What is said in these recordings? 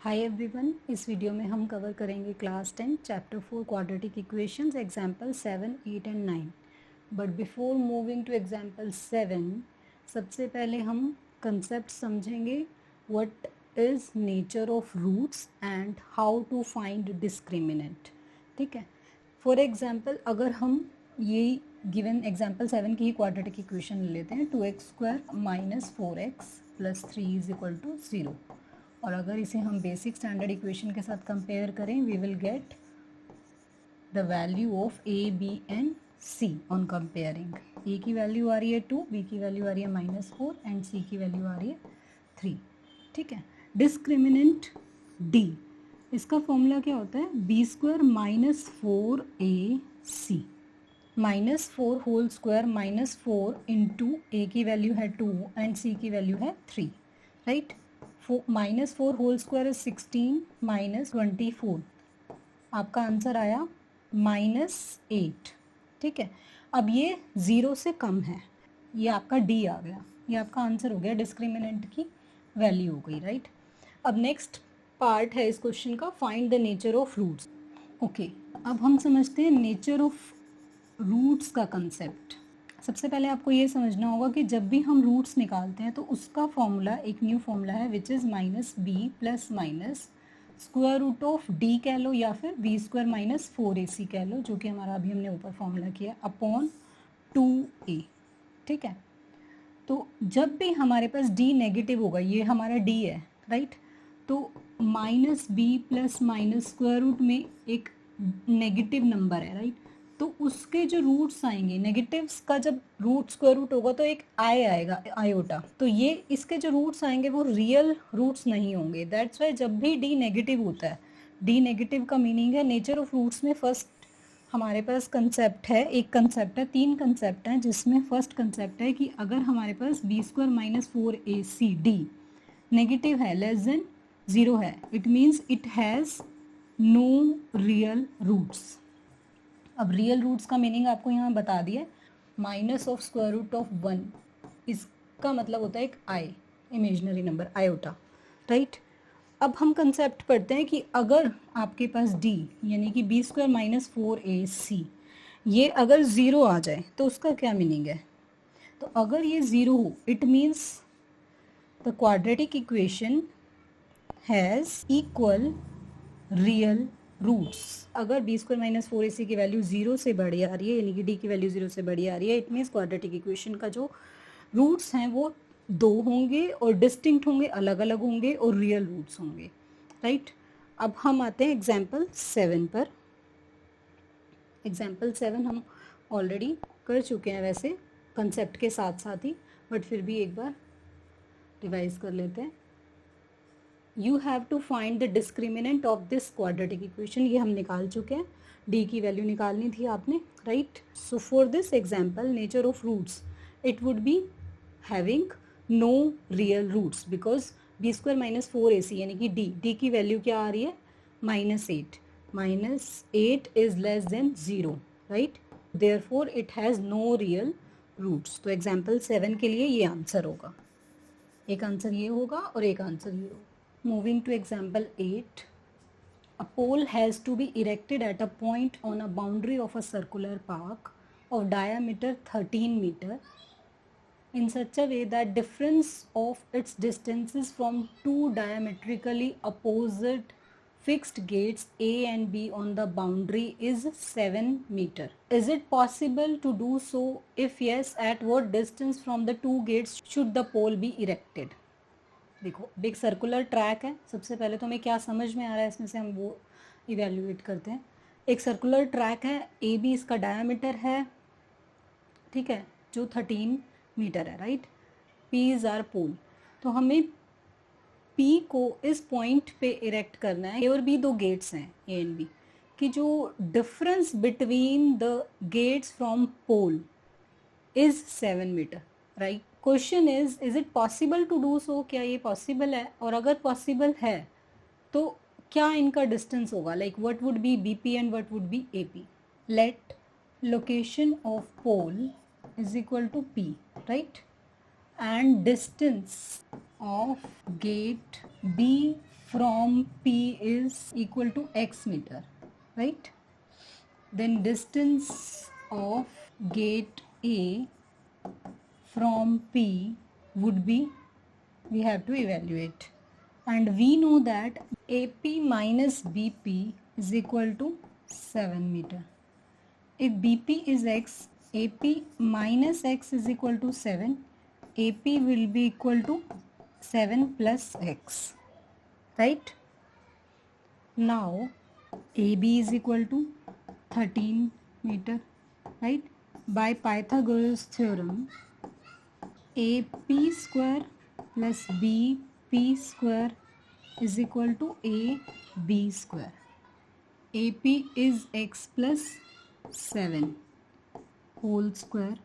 Hi everyone, इस video में हम कवर करेंगे class 10 chapter 4 quadratic equations example 7, 8 and 9। But before moving to example 7, सबसे पहले हम कंसेप्ट समझेंगे what is nature of roots and how to find discriminant. ठीक है, फॉर एग्जाम्पल अगर हम ये गिवन एग्जाम्पल 7 की ही क्वाड्रेटिक इक्वेशन ले लेते हैं, 2x² minus 4x plus 3 is equal to 0। और अगर इसे हम बेसिक स्टैंडर्ड इक्वेशन के साथ कंपेयर करें, we will get the value of A B and C on comparing. A की वैल्यू आ रही है 2, बी की वैल्यू आ रही है -4 एंड सी की वैल्यू आ रही है 3। ठीक है, डिस्क्रिमिनेंट डी, इसका फॉर्मूला क्या होता है? b² minus 4ac minus 4 whole square minus 4 into A की वैल्यू है 2 एंड सी की वैल्यू है 3, right. -4 whole square is 16 minus 24, आपका आंसर आया -8। ठीक है, अब ये 0 से कम है, ये आपका डी आ गया, ये आपका आंसर हो गया, डिस्क्रिमिनेंट की वैल्यू हो गई, राइट। अब नेक्स्ट पार्ट है इस क्वेश्चन का, find the nature of roots. Okay, अब हम समझते हैं नेचर ऑफ रूट्स का कंसेप्ट। सबसे पहले आपको ये समझना होगा कि जब भी हम रूट्स निकालते हैं तो उसका फॉर्मूला एक न्यू फॉर्मूला है which is -b plus minus square root of D कह लो या फिर b² माइनस 4ac कह लो, जो कि हमारा अभी हमने ऊपर फॉर्मूला किया, अपॉन 2a। ठीक है, तो जब भी हमारे पास d नेगेटिव होगा, ये हमारा d है, राइट, तो -b plus minus square root में एक नेगेटिव नंबर है, राइट, तो उसके जो रूट्स आएंगे, नेगेटिव्स का जब रूट स्क्वायर रूट होगा तो एक आई आएगा, आयोटा, तो ये इसके जो रूट्स आएंगे वो रियल रूट्स नहीं होंगे। दैट्स वाई जब भी डी नेगेटिव होता है, डी नेगेटिव का मीनिंग है नेचर ऑफ रूट्स में फर्स्ट हमारे पास कंसेप्ट है, एक कंसेप्ट है, 3 कंसेप्ट हैं, जिसमें फर्स्ट कंसेप्ट है कि अगर हमारे पास b² माइनस 4ac नेगेटिव है, लेस देन 0 है, it means it has no real roots. अब रियल रूट्स का मीनिंग आपको यहाँ बता दिया, minus of square root of 1, इसका मतलब होता है एक i, imaginary number, iota, right. अब हम कंसेप्ट पढ़ते हैं कि अगर आपके पास d यानी कि b² माइनस 4ac ये अगर 0 आ जाए तो उसका क्या मीनिंग है? तो अगर ये 0 हो, it means the quadratic equation has equal real roots. अगर b² माइनस 4ac की वैल्यू 0 से बड़ी आ रही है, यानी कि d की वैल्यू 0 से बड़ी आ रही है, इट मीन्स क्वाड्रेटिक इक्वेशन का जो रूट्स हैं वो 2 होंगे और डिस्टिंक्ट होंगे, अलग अलग होंगे और रियल रूट्स होंगे, राइट। अब हम आते हैं एग्जाम्पल 7 पर। एग्जाम्पल 7 हम ऑलरेडी कर चुके हैं वैसे कंसेप्ट के साथ साथ ही, बट फिर भी एक बार रिवाइज कर लेते हैं। You have to find the discriminant of this quadratic equation, ये हम निकाल चुके हैं, डी की वैल्यू निकालनी थी आपने, right. So for this example nature of roots, it would be having no real roots because b² minus 4ac यानी कि d की वैल्यू क्या आ रही है? -8, -8 is less than 0, right, therefore it has no real roots. तो example 7 के लिए ये आंसर होगा, एक आंसर ये होगा और एक आंसर ये होगा। Moving to example 8, a pole has to be erected at a point on a boundary of a circular park of diameter 13 meter in such a way that difference of its distances from two diametrically opposite fixed gates A and B on the boundary is 7 meter. Is it possible to do so? If yes, at what distance from the two gates should the pole be erected? देखो, big circular track है, सबसे पहले तो हमें क्या समझ में आ रहा है इसमें से हम वो इवेल्युएट करते हैं। एक सर्कुलर ट्रैक है, ए बी इसका डायमीटर है, ठीक है, जो 13 मीटर है, राइट। पी इज़ आर पोल, तो हमें पी को इस पॉइंट पे इरेक्ट करना है। ए और बी दो गेट्स हैं, ए एंड बी, कि जो difference between the gates from pole is 7 metre, right. Question is it possible to do so? क्या ये पॉसिबल है? और अगर पॉसिबल है तो क्या इनका डिस्टेंस होगा? Like what would be BP and what would be AP? Let location of pole is equal to P, right, and distance of gate B from P is equal to x meter, right? Then distance of gate A from P would be, we have to evaluate, and we know that AP minus BP is equal to 7 meter. If BP is x, AP minus x is equal to 7, AP will be equal to 7 plus x, right? Now AB is equal to 13 meter, right? By Pythagoras theorem, AP square plus BP square is equal to AB square. AP is x plus 7 whole square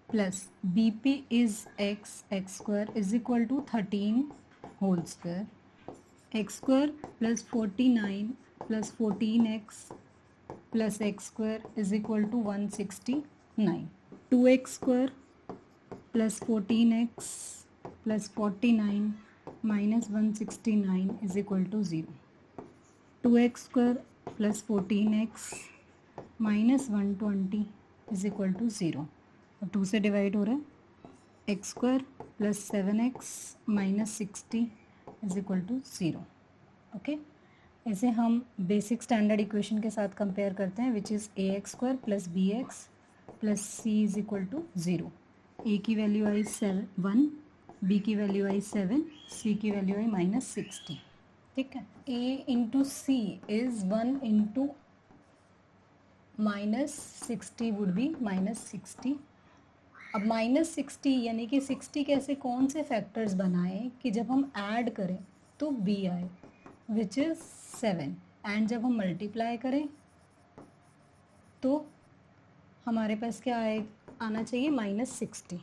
plus BP is x square is equal to 13 whole square. X square plus 49 plus 14x plus x square is equal to 169. 2x square plus 14x plus 49 minus 169 is equal to 0. 2x square plus 14x minus 120 is equal to 0. अब 2 से divide हो रहा है, x square plus 7x minus 60 is equal to 0. Okay, इसे हम basic standard equation के साथ compare करते हैं, which is ax square plus bx plus c is equal to 0. a की वैल्यू आई 1, b की वैल्यू आई 7, c की वैल्यू आई माइनस 60. ठीक है, a into C is 1 into minus 60 would be minus 60. अब माइनस 60 यानी कि 60 कैसे, कौन से फैक्टर्स बनाए कि जब हम ऐड करें तो b आए, विच इज़ 7, एंड जब हम मल्टीप्लाई करें तो हमारे पास क्या आना चाहिए, माइनस 60.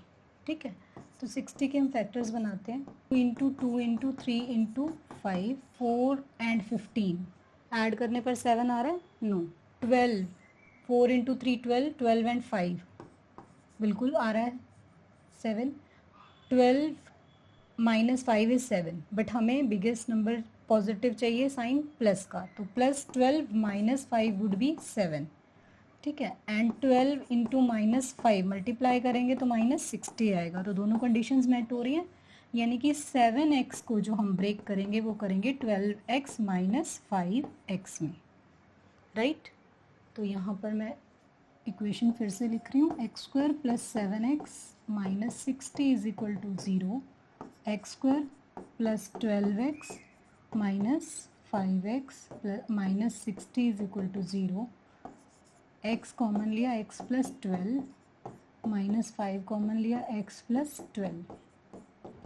ठीक है, तो 60 के हम फैक्टर्स बनाते हैं, 2 into 2 into 3 into 5, 4 and 15. Add करने पर 7 आ रहा है, नो. 12, 4 इंटू 3 12, 12 एंड 5 बिल्कुल आ रहा है 7. 12 माइनस 5 इज़ 7, बट हमें बिगेस्ट नंबर पॉजिटिव चाहिए साइन प्लस का, तो प्लस 12 माइनस 5 वुड बी 7. ठीक है, एंड 12 इंटू माइनस 5 मल्टीप्लाई करेंगे तो माइनस 60 आएगा. तो दोनों कंडीशंस मेट हो रही हैं, यानी कि 7x को जो हम ब्रेक करेंगे वो करेंगे 12x माइनस 5x में, राइट? तो यहाँ पर मैं इक्वेशन फिर से लिख रही हूँ, x square plus 7x minus 60 is equal to 0, x square plus 12x minus 5x minus 60 is equal to 0, x common लिया x प्लस 12 माइनस 5 कॉमन लिया x plus 12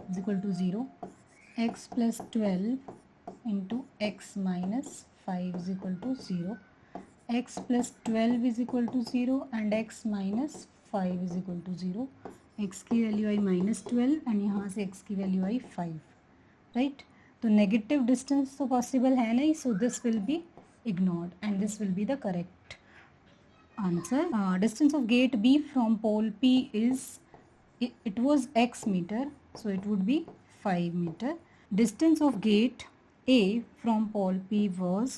is equal to 0, x plus 12 into x minus 5 is equal to 0, x plus 12 is equal to 0 and x minus 5 is equal to 0. x की value आई minus 12 and यहाँ से x की value आई 5, right? तो negative distance तो possible है नहीं, so this will be ignored and this will be the correct answer. Distance of gate B from pole P is, it was x meter, so it would be 5 meter. Distance of gate A from pole P was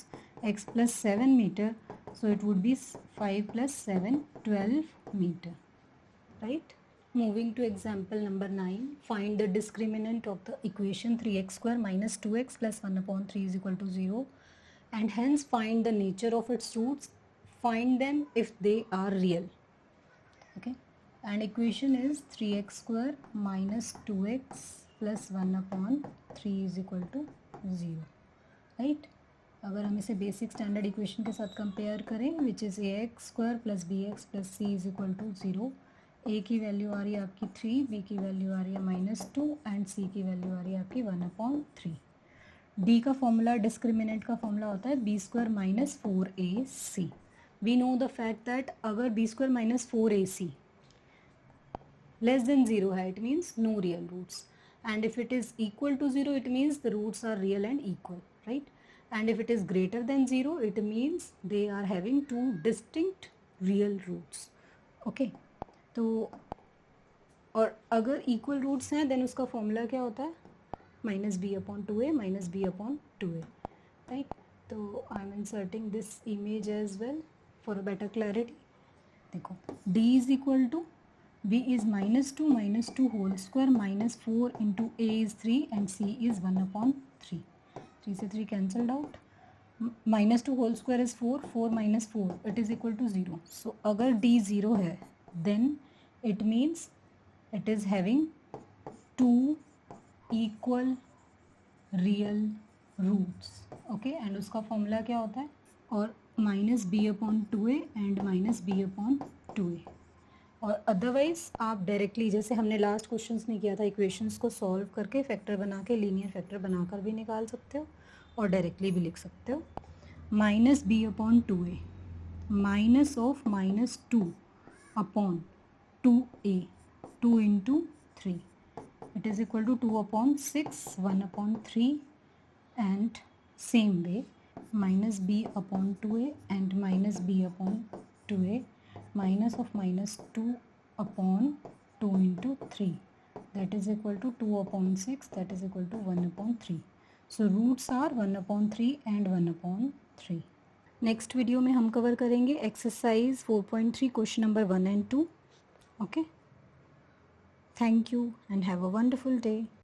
x plus 7 meter, so it would be 5 plus 7, 12 meter, right? Moving to example number 9, find the discriminant of the equation 3x square minus 2x plus 1 upon 3 is equal to 0, and hence find the nature of its roots, find them if they are real. Okay, and equation is 3x square minus 2x plus 1 upon 3 is equal to 0, right? अगर हम इसे basic standard equation के साथ compare करें, which is ax square plus bx plus c is equal to 0, a की value आ रही है आपकी 3, b की वैल्यू आ रही है -2 एंड c की वैल्यू आ रही है आपकी 1/3. d का फॉर्मूला, डिस्क्रिमिनेंट का फॉर्मूला होता है b square minus 4ac. We know the fact that अगर b square minus 4ac less than 0 है, it means no real roots, and if it is equal to 0 it means the roots are real and equal, right? And if it is greater than 0 it means they are having two distinct real roots. okay, तो और अगर equal roots हैं then उसका formula क्या होता है, minus b upon 2a minus b upon 2a, right? So I am inserting this image as well for a better clarity. देखो d is equal to b is minus 2 whole square minus 4 into a is 3 and c is 1 upon 3. 3 से 3 cancelled out. minus 2 whole square is 4, 4 minus 4 it is equal to 0. So अगर d 0 है then it means it is having two equal real roots. Okay, and उसका formula क्या होता है, और minus B upon 2a and minus B upon 2a. और otherwise आप directly जैसे हमने लास्ट क्वेश्चंस में किया था इक्वेशंस को सॉल्व करके फैक्टर बना के लीनियर फैक्टर बनाकर भी निकाल सकते हो और डायरेक्टली भी लिख सकते हो. Minus B upon 2a minus of minus 2 upon 2a 2 into 3 it is equal to 2 upon 6 1 upon 3 and same way minus b upon 2a and minus b upon 2a minus of minus 2 upon 2 into 3 that is equal to 2 upon 6 that is equal to 1 upon 3. So roots are 1 upon 3 and 1 upon 3. Next video में हम cover करेंगे exercise 4.3 question number 1 and 2. Okay. Thank you and have a wonderful day.